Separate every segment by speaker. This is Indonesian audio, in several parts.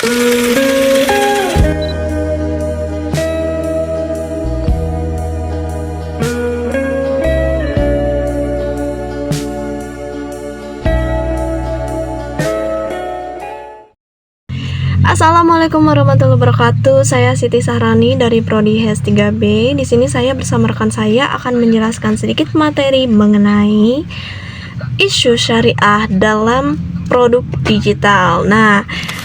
Speaker 1: Assalamualaikum warahmatullahi wabarakatuh. Saya Siti Sahrani dari Prodi HES3B. Di sini saya bersama rekan saya akan menjelaskan sedikit materi mengenai isu syariah dalam produk digital. Nah,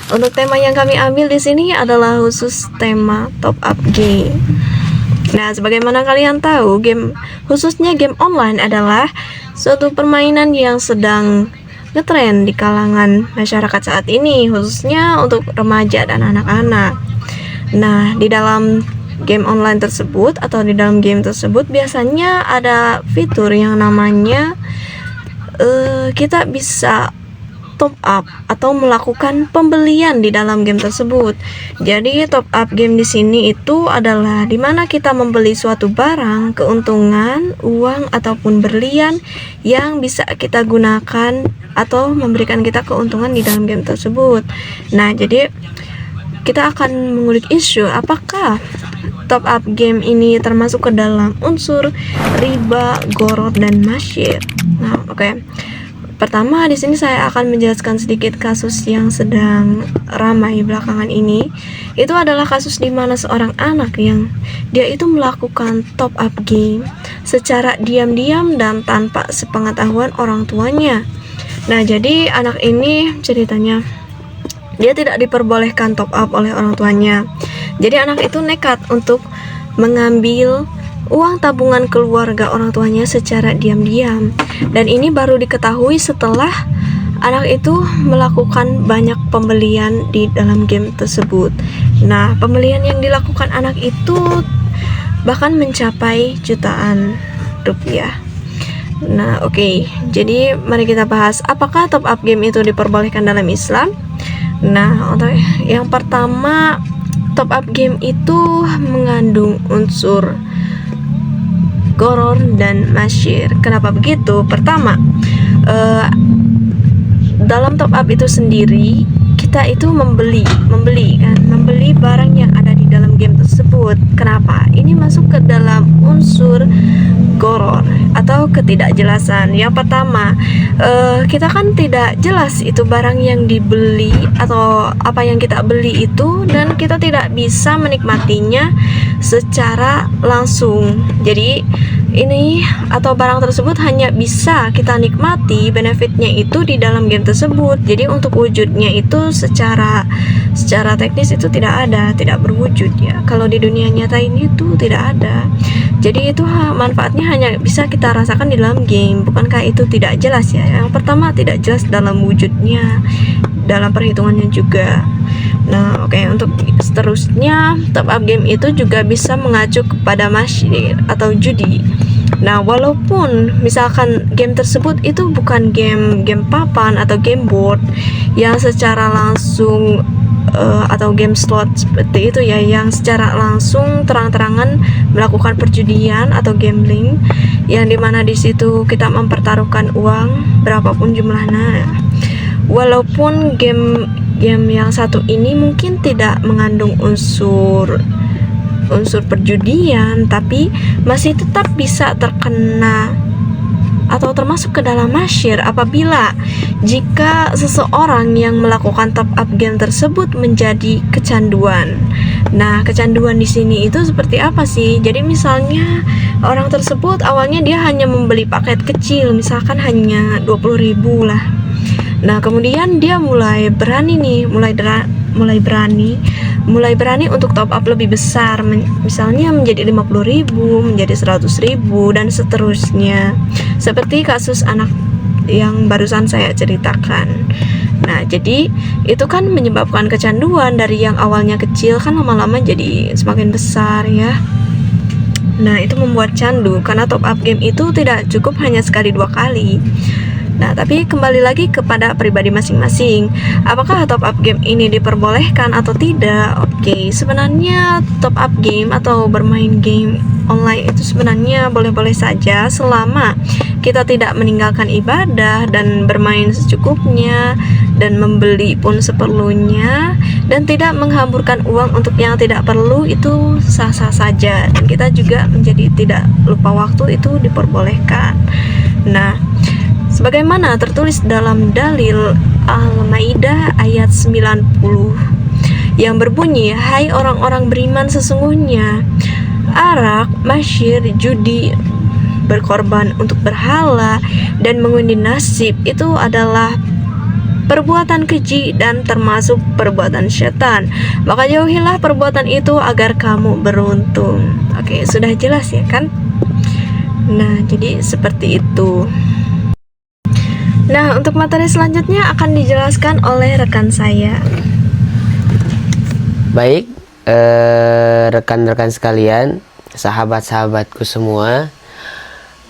Speaker 1: untuk tema yang kami ambil di sini adalah khusus tema top up game. Nah, sebagaimana kalian tahu, khususnya game online adalah suatu permainan yang sedang ngetren di kalangan masyarakat saat ini, khususnya untuk remaja dan anak-anak. Nah, di dalam game online tersebut atau di dalam game tersebut biasanya ada fitur yang namanya kita bisa top up atau melakukan pembelian di dalam game tersebut. Jadi top up game di sini itu adalah dimana kita membeli suatu barang, keuntungan, uang ataupun berlian yang bisa kita gunakan atau memberikan kita keuntungan di dalam game tersebut. Nah, jadi kita akan mengulik isu apakah top up game ini termasuk ke dalam unsur riba, gharar, dan masyir. Nah, oke. Pertama, di sini saya akan menjelaskan sedikit kasus yang sedang ramai belakangan ini. Itu adalah kasus di mana seorang anak yang dia itu melakukan top up game secara diam-diam dan tanpa sepengetahuan orang tuanya. Nah, jadi anak ini ceritanya dia tidak diperbolehkan top up oleh orang tuanya. Jadi anak itu nekat untuk mengambil uang tabungan keluarga orang tuanya secara diam-diam, dan ini baru diketahui setelah anak itu melakukan banyak pembelian di dalam game tersebut. Nah, pembelian yang dilakukan anak itu bahkan mencapai jutaan rupiah. Nah, oke. Jadi mari kita bahas apakah top up game itu diperbolehkan dalam Islam. Nah, untuk yang pertama, top up game itu mengandung unsur gharar dan masyir. Kenapa begitu? Pertama, dalam top up itu sendiri kita itu membeli barang yang ada di dalam game tersebut. Kenapa? Ini masuk ke dalam unsur gharar atau ketidakjelasan. Yang pertama, kita kan tidak jelas itu barang yang dibeli atau apa yang kita beli itu, dan kita tidak bisa menikmatinya secara langsung. Jadi ini atau barang tersebut hanya bisa kita nikmati benefitnya itu di dalam game tersebut. Jadi untuk wujudnya itu secara teknis itu tidak berwujud ya. Kalau di dunia nyata ini itu tidak ada. Jadi itu manfaatnya hanya bisa kita rasakan di dalam game. Bukankah itu tidak jelas ya? Yang pertama, tidak jelas dalam wujudnya, dalam perhitungannya juga. Nah, oke. Untuk seterusnya, top up game itu juga bisa mengacu kepada masyir atau judi. Nah, walaupun misalkan game tersebut itu bukan game papan atau game board yang secara langsung atau game slot seperti itu ya, yang secara langsung terang-terangan melakukan perjudian atau gambling, yang dimana di situ kita mempertaruhkan uang berapapun jumlahnya. Walaupun game yang satu ini mungkin tidak mengandung unsur perjudian, tapi masih tetap bisa terkena atau termasuk ke dalam masyir apabila jika seseorang yang melakukan top up game tersebut menjadi kecanduan. Nah, kecanduan di sini itu seperti apa sih? Jadi misalnya orang tersebut awalnya dia hanya membeli paket kecil, misalkan hanya 20.000 lah. Nah, kemudian dia mulai berani untuk top up lebih besar, misalnya menjadi 50.000, menjadi 100.000, dan seterusnya. Seperti kasus anak yang barusan saya ceritakan. Nah, jadi itu kan menyebabkan kecanduan dari yang awalnya kecil kan lama-lama jadi semakin besar ya. Nah, itu membuat candu karena top up game itu tidak cukup hanya sekali dua kali. Nah, tapi kembali lagi kepada pribadi masing-masing. Apakah top up game ini diperbolehkan atau tidak? Oke, sebenarnya top up game atau bermain game online itu sebenarnya boleh-boleh saja selama kita tidak meninggalkan ibadah dan bermain secukupnya dan membeli pun seperlunya dan tidak menghamburkan uang untuk yang tidak perlu, itu sah-sah saja, dan kita juga menjadi tidak lupa waktu, itu diperbolehkan. Nah, sebagaimana tertulis dalam dalil Al-Maidah ayat 90 yang berbunyi, hai orang-orang beriman, sesungguhnya arak, masyir, judi, berkorban untuk berhala, dan mengundi nasib itu adalah perbuatan keji dan termasuk perbuatan setan. Maka jauhilah perbuatan itu agar kamu beruntung. Oke, sudah jelas ya kan? Nah, jadi seperti itu. Nah, untuk materi selanjutnya akan dijelaskan oleh rekan saya.
Speaker 2: Baik, rekan-rekan sekalian, sahabat-sahabatku semua.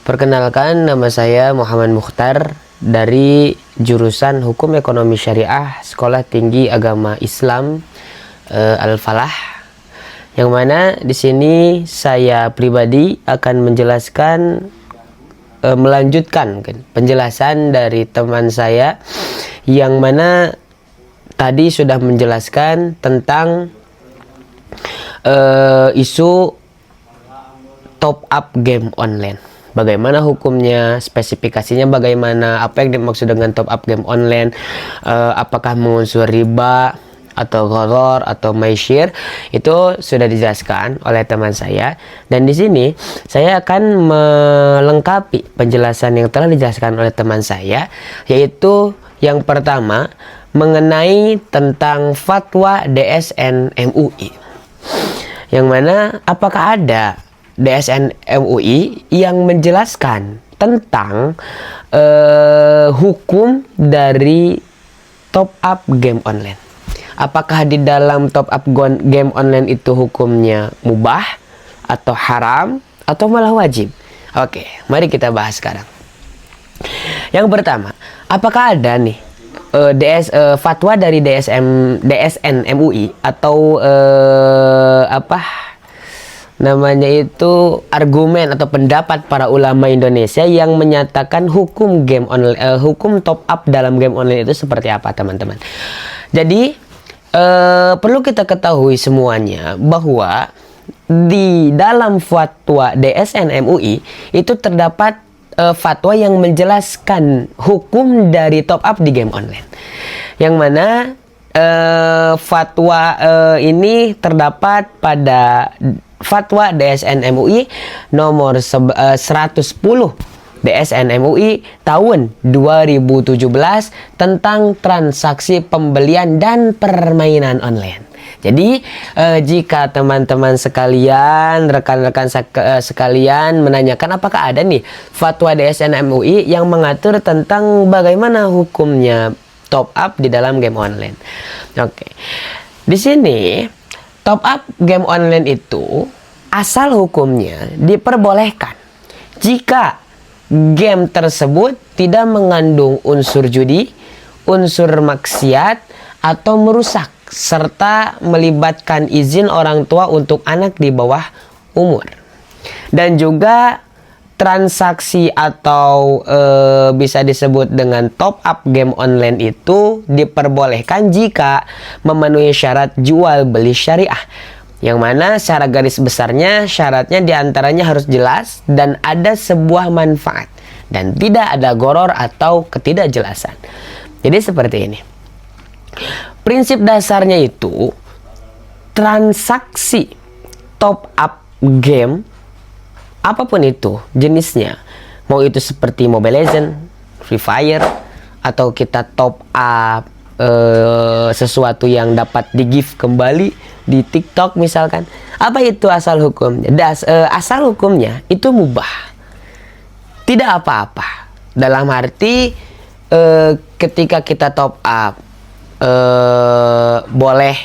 Speaker 2: Perkenalkan, nama saya Muhammad Mukhtar dari jurusan Hukum Ekonomi Syariah Sekolah Tinggi Agama Islam Al-Falah. Yang mana di sini saya pribadi akan menjelaskan melanjutkan penjelasan dari teman saya yang mana tadi sudah menjelaskan tentang isu top up game online. Bagaimana hukumnya, spesifikasinya bagaimana, apa yang dimaksud dengan top up game online, apakah mengunsur riba atau gharar atau maisir, itu sudah dijelaskan oleh teman saya. Dan di sini saya akan melengkapi penjelasan yang telah dijelaskan oleh teman saya, yaitu yang pertama mengenai tentang fatwa DSN MUI, yang mana apakah ada DSN MUI yang menjelaskan tentang hukum dari top up game online. Apakah di dalam top up game online itu hukumnya mubah atau haram atau malah wajib? Oke, mari kita bahas sekarang. Yang pertama, apakah ada nih fatwa dari DSN MUI atau namanya itu argumen atau pendapat para ulama Indonesia yang menyatakan hukum game online, hukum top up dalam game online itu seperti apa, teman-teman? Jadi perlu kita ketahui semuanya bahwa di dalam fatwa DSN MUI itu terdapat fatwa yang menjelaskan hukum dari top up di game online, yang mana fatwa ini terdapat pada Fatwa DSN MUI nomor 110 DSN MUI tahun 2017 tentang transaksi pembelian dan permainan online. Jadi jika teman-teman sekalian, rekan-rekan sekalian menanyakan apakah ada nih fatwa DSN MUI yang mengatur tentang bagaimana hukumnya top up di dalam game online. Oke. Di sini top up game online itu asal hukumnya diperbolehkan jika game tersebut tidak mengandung unsur judi, unsur maksiat, atau merusak, serta melibatkan izin orang tua untuk anak di bawah umur. Dan juga transaksi atau bisa disebut dengan top up game online itu diperbolehkan jika memenuhi syarat jual beli syariah, yang mana secara garis besarnya syaratnya diantaranya harus jelas dan ada sebuah manfaat dan tidak ada gharar atau ketidakjelasan. Jadi seperti ini. Prinsip dasarnya itu transaksi top up game apapun itu jenisnya, mau itu seperti Mobile Legends, Free Fire, atau kita top up sesuatu yang dapat di-gift kembali di TikTok misalkan. Apa itu asal hukumnya? Asal hukumnya itu mubah, tidak apa-apa. Dalam arti ketika kita top up boleh,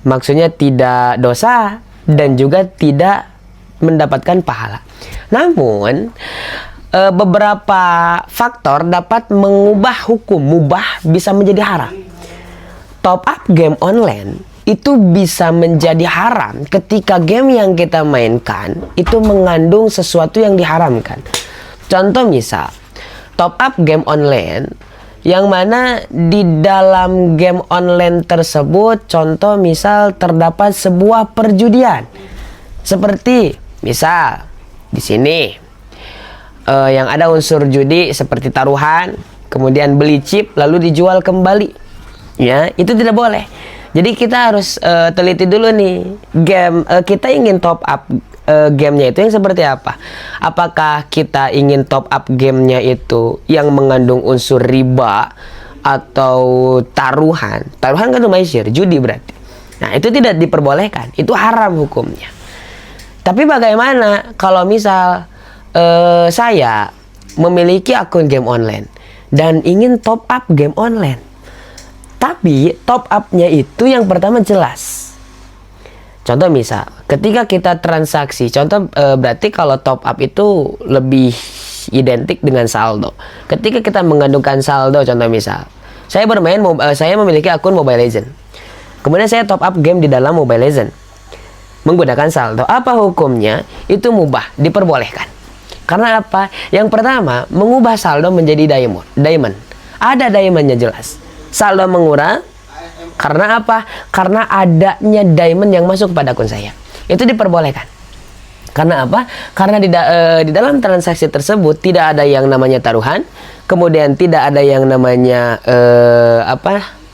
Speaker 2: maksudnya tidak dosa dan juga tidak mendapatkan pahala. Namun beberapa faktor dapat mengubah hukum mubah bisa menjadi haram. Top up game online itu bisa menjadi haram ketika game yang kita mainkan itu mengandung sesuatu yang diharamkan. Contoh misal, top up game online yang mana di dalam game online tersebut, contoh misal terdapat sebuah perjudian. Seperti misal di sini yang ada unsur judi seperti taruhan, kemudian beli chip lalu dijual kembali. Ya, itu tidak boleh. Jadi kita harus teliti dulu nih game kita ingin top up gamenya itu yang seperti apa. Apakah kita ingin top up gamenya itu yang mengandung unsur riba atau taruhan? Taruhan kan maisir, judi berarti. Nah, itu tidak diperbolehkan, itu haram hukumnya. Tapi bagaimana kalau misal saya memiliki akun game online dan ingin top up game online? Tapi top up-nya itu yang pertama jelas. Contoh misal, ketika kita transaksi, contoh berarti kalau top up itu lebih identik dengan saldo. Ketika kita mengandungkan saldo, contoh misal, saya bermain, saya memiliki akun Mobile Legend. Kemudian saya top up game di dalam Mobile Legend menggunakan saldo. Apa hukumnya? Itu mubah, diperbolehkan. Karena apa? Yang pertama, mengubah saldo menjadi diamond. Ada diamondnya jelas. Saldo mengurang karena apa? Karena adanya diamond yang masuk pada akun saya. Itu diperbolehkan. Karena apa? Karena di dalam transaksi tersebut tidak ada yang namanya taruhan, kemudian tidak ada yang namanya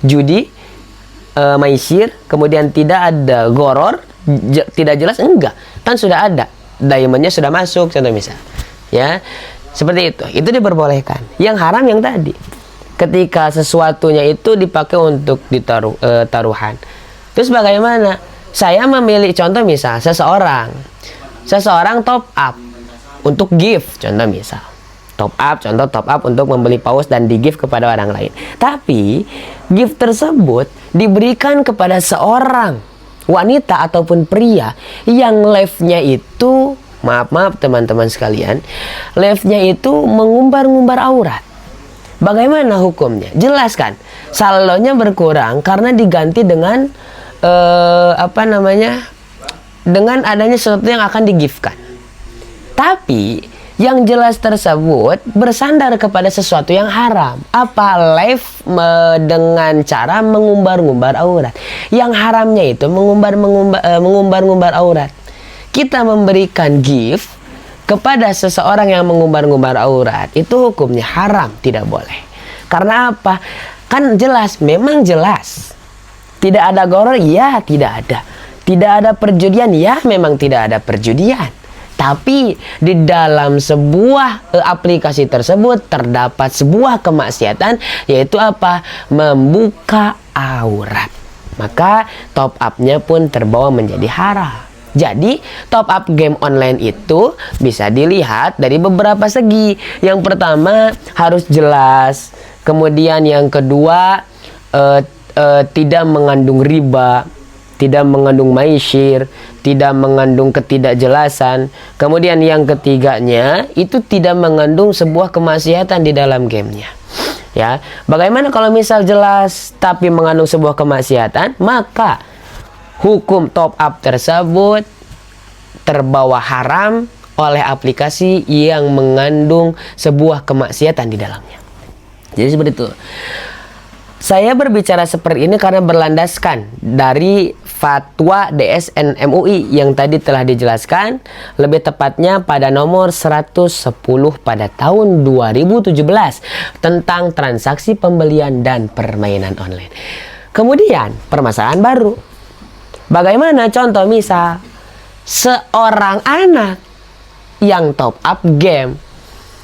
Speaker 2: judi, maisir, kemudian tidak ada goror, tidak jelas, enggak. Kan sudah ada. Diamondnya sudah masuk, contoh misal. Ya. Seperti itu. Itu diperbolehkan. Yang haram yang tadi. Ketika sesuatunya itu dipakai untuk taruhan. Terus bagaimana? Saya memilih, contoh misal seseorang top up untuk gift, contoh misal top up untuk membeli paus dan di gift kepada orang lain. Tapi gift tersebut diberikan kepada seorang wanita ataupun pria yang live-nya itu, maaf teman-teman sekalian, live-nya itu mengumbar-ngumbar aurat. Bagaimana hukumnya? Jelas kan? Saldonya berkurang karena diganti dengan dengan adanya sesuatu yang akan digifkan. Tapi yang jelas tersebut bersandar kepada sesuatu yang haram. Apa? Live dengan cara mengumbar-ngumbar aurat. Yang haramnya itu mengumbar-ngumbar aurat. Kita memberikan gift kepada seseorang yang mengumbar-ngumbar aurat, itu hukumnya haram, tidak boleh. Karena apa? Kan jelas, memang jelas. Tidak ada goror, ya tidak ada. Tidak ada perjudian, ya memang tidak ada perjudian. Tapi di dalam sebuah aplikasi tersebut terdapat sebuah kemaksiatan, yaitu apa? Membuka aurat. Maka top up-nya pun terbawa menjadi haram. Jadi top up game online itu bisa dilihat dari beberapa segi. Yang pertama harus jelas. Kemudian yang kedua tidak mengandung riba, tidak mengandung maisir, tidak mengandung ketidakjelasan. Kemudian yang ketiganya itu tidak mengandung sebuah kemaksiatan di dalam gamenya. Ya, bagaimana kalau misal jelas tapi mengandung sebuah kemaksiatan? Maka hukum top up tersebut terbawa haram oleh aplikasi yang mengandung sebuah kemaksiatan di dalamnya. Jadi seperti itu. Saya berbicara seperti ini karena berlandaskan dari fatwa DSN MUI yang tadi telah dijelaskan, lebih tepatnya pada nomor 110 pada tahun 2017 tentang transaksi pembelian dan permainan online. Kemudian permasalahan baru. Bagaimana contoh misal seorang anak yang top up game,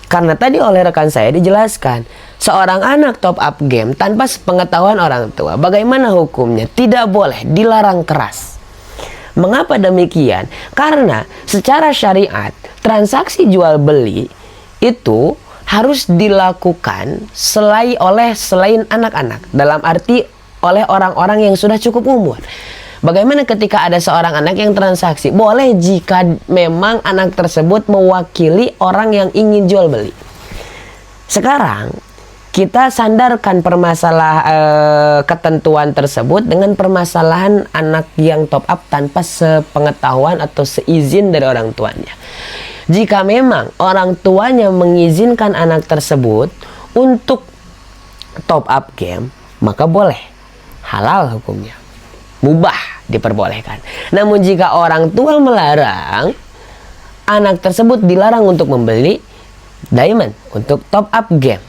Speaker 2: karena tadi oleh rekan saya dijelaskan seorang anak top up game tanpa sepengetahuan orang tua, bagaimana hukumnya? Tidak boleh, dilarang keras. Mengapa demikian? Karena secara syariat transaksi jual beli itu harus dilakukan selain anak-anak, dalam arti oleh orang-orang yang sudah cukup umur. Bagaimana ketika ada seorang anak yang transaksi? Boleh jika memang anak tersebut mewakili orang yang ingin jual beli. Sekarang kita sandarkan ketentuan tersebut dengan permasalahan anak yang top up tanpa sepengetahuan atau seizin dari orang tuanya. Jika memang orang tuanya mengizinkan anak tersebut untuk top up game, maka boleh, halal hukumnya, mubah, diperbolehkan. Namun jika orang tua melarang, anak tersebut dilarang untuk membeli diamond untuk top up game.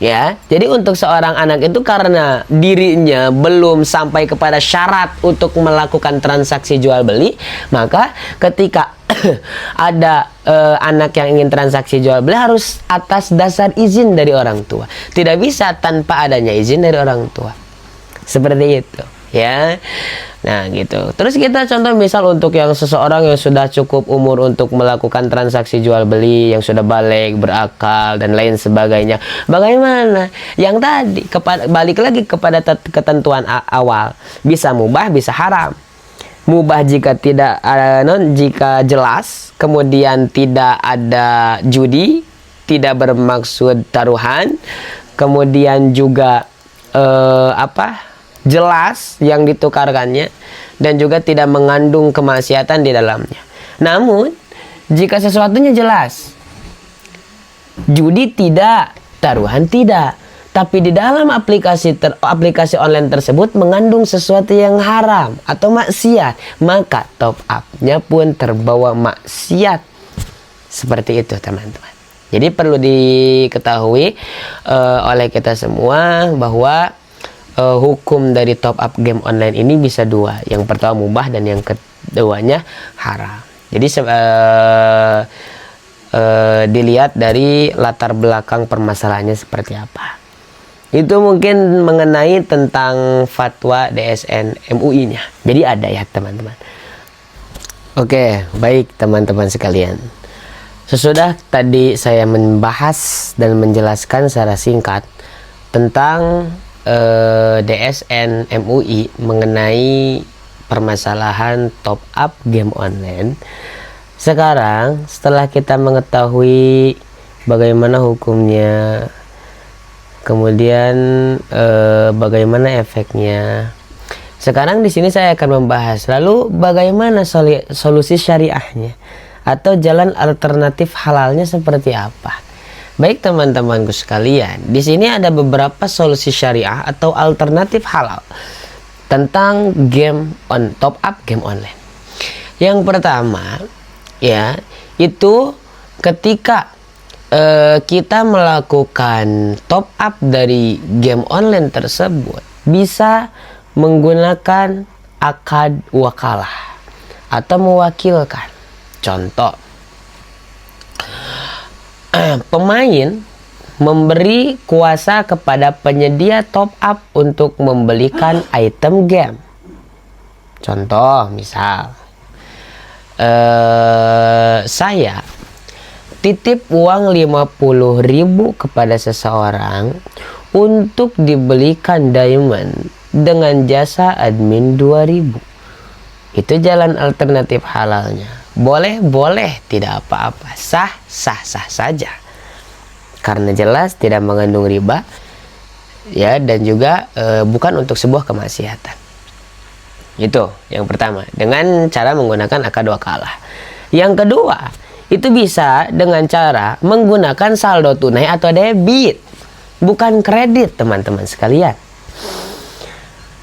Speaker 2: Ya, jadi untuk seorang anak itu karena dirinya belum sampai kepada syarat untuk melakukan transaksi jual beli, maka ketika ada anak yang ingin transaksi jual beli harus atas dasar izin dari orang tua. Tidak bisa tanpa adanya izin dari orang tua. Seperti itu, ya. Nah, gitu. Terus kita contoh misal untuk yang seseorang yang sudah cukup umur untuk melakukan transaksi jual beli, yang sudah balik, berakal dan lain sebagainya. Bagaimana? Yang tadi balik lagi kepada ketentuan awal. Bisa mubah, bisa haram. Mubah jika tidak jika jelas, kemudian tidak ada judi, tidak bermaksud taruhan, kemudian juga jelas yang ditukarkannya, dan juga tidak mengandung kemaksiatan di dalamnya. Namun jika sesuatunya jelas, judi tidak, taruhan tidak, tapi di dalam aplikasi online tersebut mengandung sesuatu yang haram atau maksiat, maka top up-nya pun terbawa maksiat. Seperti itu, teman-teman. Jadi perlu diketahui oleh kita semua bahwa hukum dari top up game online ini bisa dua. Yang pertama mubah dan yang keduanya haram. Jadi dilihat dari latar belakang permasalahannya seperti apa. Itu mungkin mengenai tentang fatwa DSN MUI-nya. Jadi ada ya, teman-teman. Oke, baik teman-teman sekalian. Sesudah tadi saya membahas dan menjelaskan secara singkat tentang DSN MUI mengenai permasalahan top up game online. Sekarang setelah kita mengetahui bagaimana hukumnya, kemudian bagaimana efeknya, sekarang di sini saya akan membahas lalu bagaimana solusi syariahnya atau jalan alternatif halalnya seperti apa. Baik teman-temanku sekalian, di sini ada beberapa solusi syariah atau alternatif halal tentang top up game online. Yang pertama, ya, itu ketika kita melakukan top up dari game online tersebut bisa menggunakan akad wakalah atau mewakilkan. Contoh, pemain memberi kuasa kepada penyedia top up untuk membelikan item game. Contoh, misal saya titip uang 50.000 kepada seseorang untuk dibelikan diamond dengan jasa admin 2.000. Itu jalan alternatif halalnya. Boleh, tidak apa-apa, sah saja, karena jelas tidak mengandung riba, ya, dan juga bukan untuk sebuah kemaksiatan. Itu yang pertama, dengan cara menggunakan akad wakalah. Yang kedua, itu bisa dengan cara menggunakan saldo tunai atau debit, bukan kredit, teman-teman sekalian.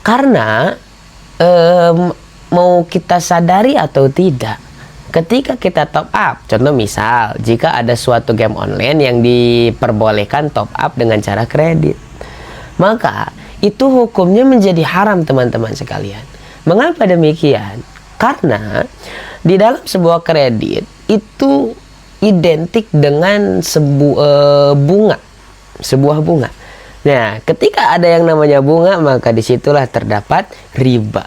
Speaker 2: Karena mau kita sadari atau tidak, ketika kita top up, contoh misal jika ada suatu game online yang diperbolehkan top up dengan cara kredit, maka itu hukumnya menjadi haram, teman-teman sekalian. Mengapa demikian? Karena di dalam sebuah kredit itu identik dengan sebuah bunga. Nah, ketika ada yang namanya bunga, maka disitulah terdapat riba.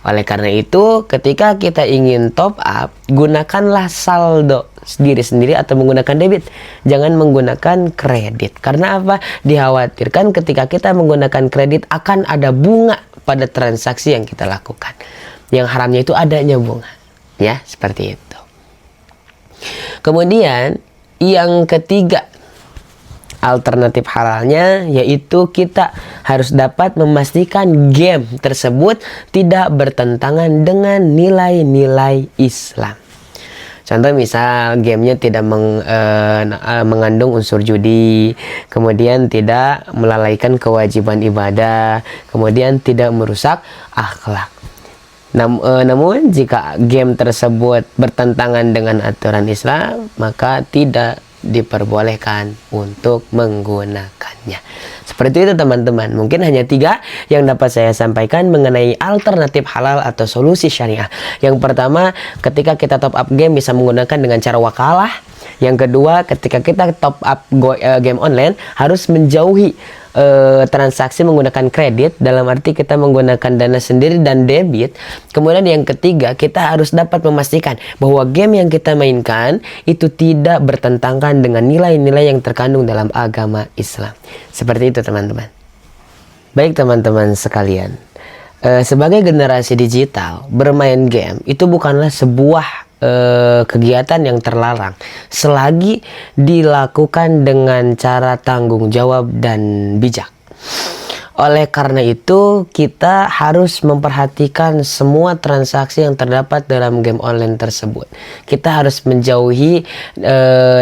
Speaker 2: Oleh karena itu, ketika kita ingin top up, gunakanlah saldo sendiri-sendiri atau menggunakan debit. Jangan menggunakan kredit. Karena apa? Dikhawatirkan ketika kita menggunakan kredit akan ada bunga pada transaksi yang kita lakukan. Yang haramnya itu adanya bunga. Ya, seperti itu. Kemudian yang ketiga, alternatif halalnya yaitu kita harus dapat memastikan game tersebut tidak bertentangan dengan nilai-nilai Islam. Contoh misal gamenya tidak mengandung unsur judi, kemudian tidak melalaikan kewajiban ibadah, kemudian tidak merusak akhlak. Namun jika game tersebut bertentangan dengan aturan Islam, maka tidak diperbolehkan untuk menggunakannya. Seperti itu teman-teman. Mungkin hanya 3 yang dapat saya sampaikan mengenai alternatif halal atau solusi syariah. Yang pertama, ketika kita top up game bisa menggunakan dengan cara wakalah. Yang kedua, ketika kita top up game online harus menjauhi transaksi menggunakan kredit, dalam arti kita menggunakan dana sendiri dan debit. Kemudian yang ketiga, kita harus dapat memastikan bahwa game yang kita mainkan itu tidak bertentangan dengan nilai-nilai yang terkandung dalam agama Islam. Seperti itu teman-teman. Baik teman-teman sekalian, sebagai generasi digital, bermain game itu bukanlah sebuah kegiatan yang terlarang selagi dilakukan dengan cara tanggung jawab dan bijak. Oleh karena itu, kita harus memperhatikan semua transaksi yang terdapat dalam game online tersebut. Kita harus menjauhi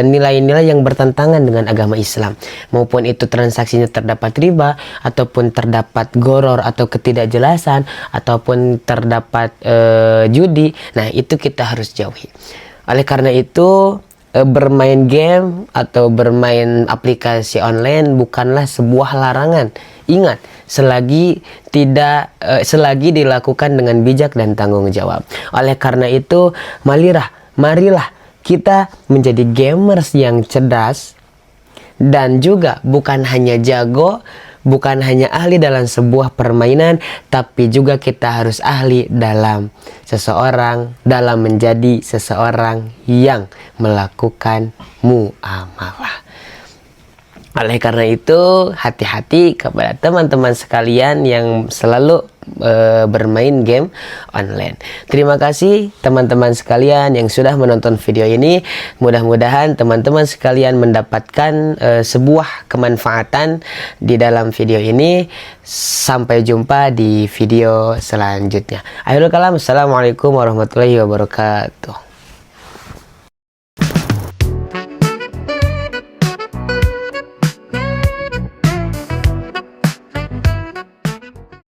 Speaker 2: nilai-nilai yang bertentangan dengan agama Islam, maupun itu transaksinya terdapat riba, ataupun terdapat goror atau ketidakjelasan, ataupun terdapat judi. Nah, itu kita harus jauhi. Oleh karena itu, bermain game atau bermain aplikasi online bukanlah sebuah larangan. Ingat, selagi dilakukan dengan bijak dan tanggung jawab. Oleh karena itu, marilah kita menjadi gamers yang cerdas dan juga bukan hanya jago, bukan hanya ahli dalam sebuah permainan, tapi juga kita harus ahli dalam menjadi seseorang yang melakukan muamalah. Oleh karena itu, hati-hati kepada teman-teman sekalian yang selalu bermain game online. Terima kasih teman-teman sekalian yang sudah menonton video ini. Mudah-mudahan teman-teman sekalian mendapatkan sebuah kemanfaatan di dalam video ini. Sampai jumpa di video selanjutnya. Akhirul kalam, assalamualaikum warahmatullahi wabarakatuh.